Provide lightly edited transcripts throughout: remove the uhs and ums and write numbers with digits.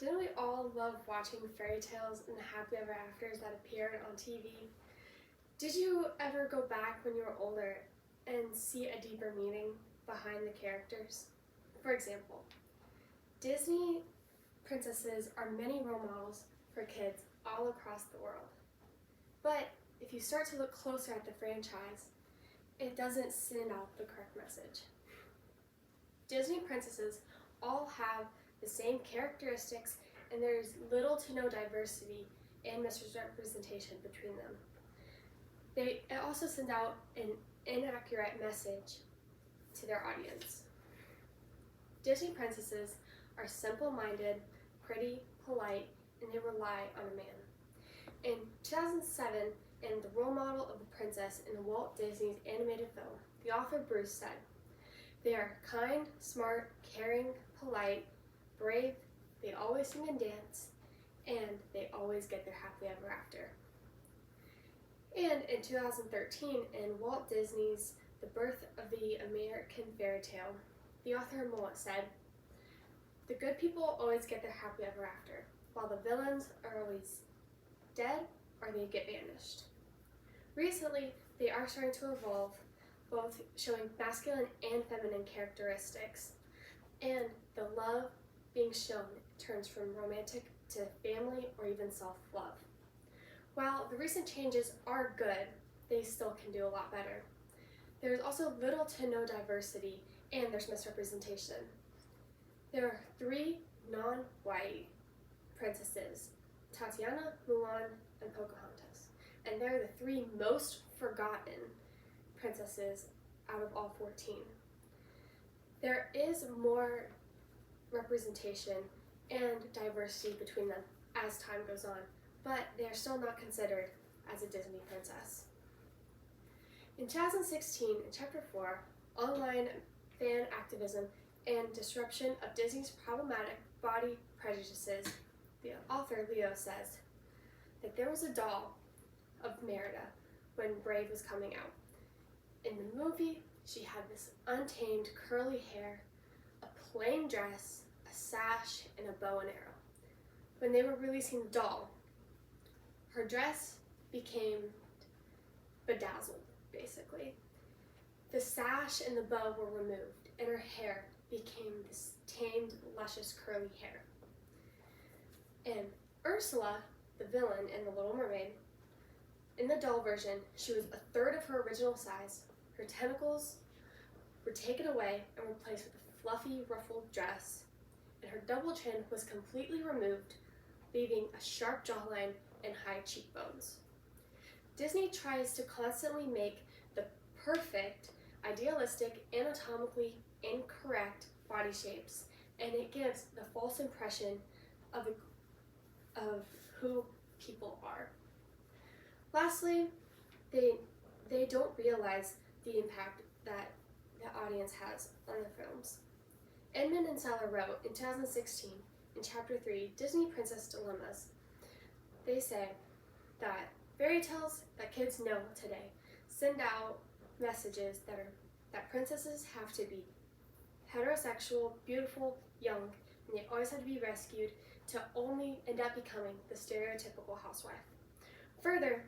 Didn't we all love watching fairy tales and the happy ever afters that appeared on TV? Did you ever go back when you were older and see a deeper meaning behind the characters? For example, Disney princesses are many role models for kids all across the world. But if you start to look closer at the franchise, it doesn't send out the correct message. Disney princesses all have the same characteristics, and there's little to no diversity and misrepresentation between them. It also sends out an inaccurate message to their audience. Disney princesses are simple-minded, pretty, polite, and they rely on a man. In 2007, in The Role Model of the Princess in Walt Disney's animated film, the author Bruce said, "They are kind, smart, caring, polite, brave, they always sing and dance, and they always get their happily ever after." And in 2013, in Walt Disney's The Birth of the American Fairy Tale, the author Moa said, "The good people always get their happily ever after, while the villains are always dead or they get banished." Recently, they are starting to evolve, both showing masculine and feminine characteristics, and the love being shown turns from romantic to family or even self-love. While the recent changes are good, they still can do a lot better. There's also little to no diversity, and there's misrepresentation. There are 3 non-white princesses, Tatiana, Mulan, and Pocahontas, and they're the 3 most forgotten princesses out of all 14. There is more representation and diversity between them as time goes on, but they are still not considered as a Disney princess. In 2016, in Chapter 4, Online Fan Activism and Disruption of Disney's Problematic Body Prejudices, the author Leo says that there was a doll of Merida when Brave was coming out. In the movie, she had this untamed curly hair, a plain dress, a sash, and a bow and arrow. When they were releasing the doll, her dress became bedazzled, basically. The sash and the bow were removed, and her hair became this tamed, luscious, curly hair. And Ursula, the villain in The Little Mermaid, in the doll version, she was a third of her original size. Her tentacles were taken away and replaced with a fluffy, ruffled dress, and her double chin was completely removed, leaving a sharp jawline and high cheekbones. Disney tries to constantly make the perfect, idealistic, anatomically incorrect body shapes, and it gives the false impression of who people are. Lastly, they don't realize the impact that the audience has on the films. Edmund and Seller wrote in 2016, in Chapter 3, Disney Princess Dilemmas, they say that fairy tales that kids know today send out messages that princesses have to be heterosexual, beautiful, young, and they always have to be rescued to only end up becoming the stereotypical housewife. Further,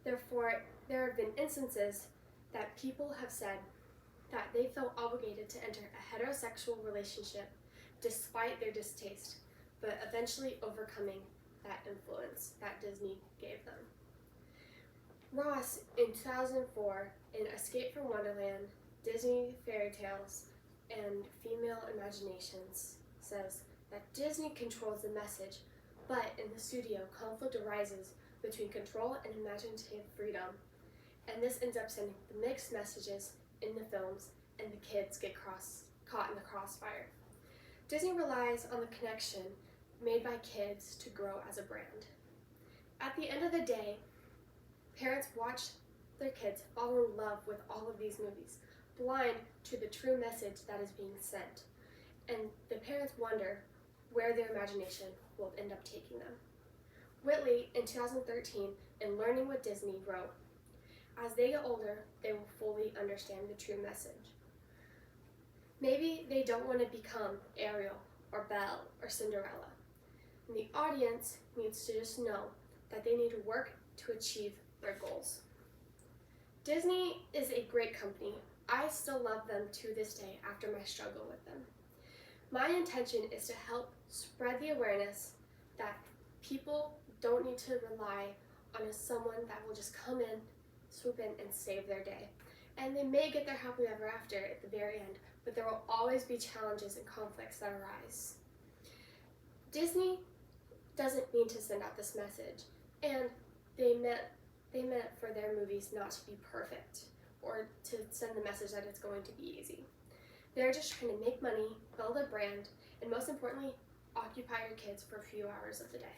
therefore, there have been instances that people have said that they felt obligated to enter a heterosexual relationship despite their distaste, but eventually overcoming that influence that Disney gave them. Ross, in 2004, in Escape from Wonderland, Disney Fairy Tales, and Female Imaginations, says that Disney controls the message, but in the studio, conflict arises between control and imaginative freedom, and this ends up sending the mixed messages in the films, and the kids get caught in the crossfire. Disney relies on the connection made by kids to grow as a brand. At the end of the day, parents watch their kids fall in love with all of these movies, blind to the true message that is being sent, and the parents wonder where their imagination will end up taking them. Whitley, in 2013, in Learning with Disney, wrote, "As they get older, they will fully understand the true message. Maybe they don't want to become Ariel or Belle or Cinderella. and the audience needs to just know that they need to work to achieve their goals. Disney is a great company. I still love them to this day after my struggle with them. My intention is to help spread the awareness that people don't need to rely on someone that will just come in, swoop in, and save their day. And they may get their happily ever after at the very end, but there will always be challenges and conflicts that arise. Disney doesn't mean to send out this message, and they meant for their movies not to be perfect or to send the message that it's going to be easy. They're just trying to make money, build a brand, and most importantly, occupy your kids for a few hours of the day.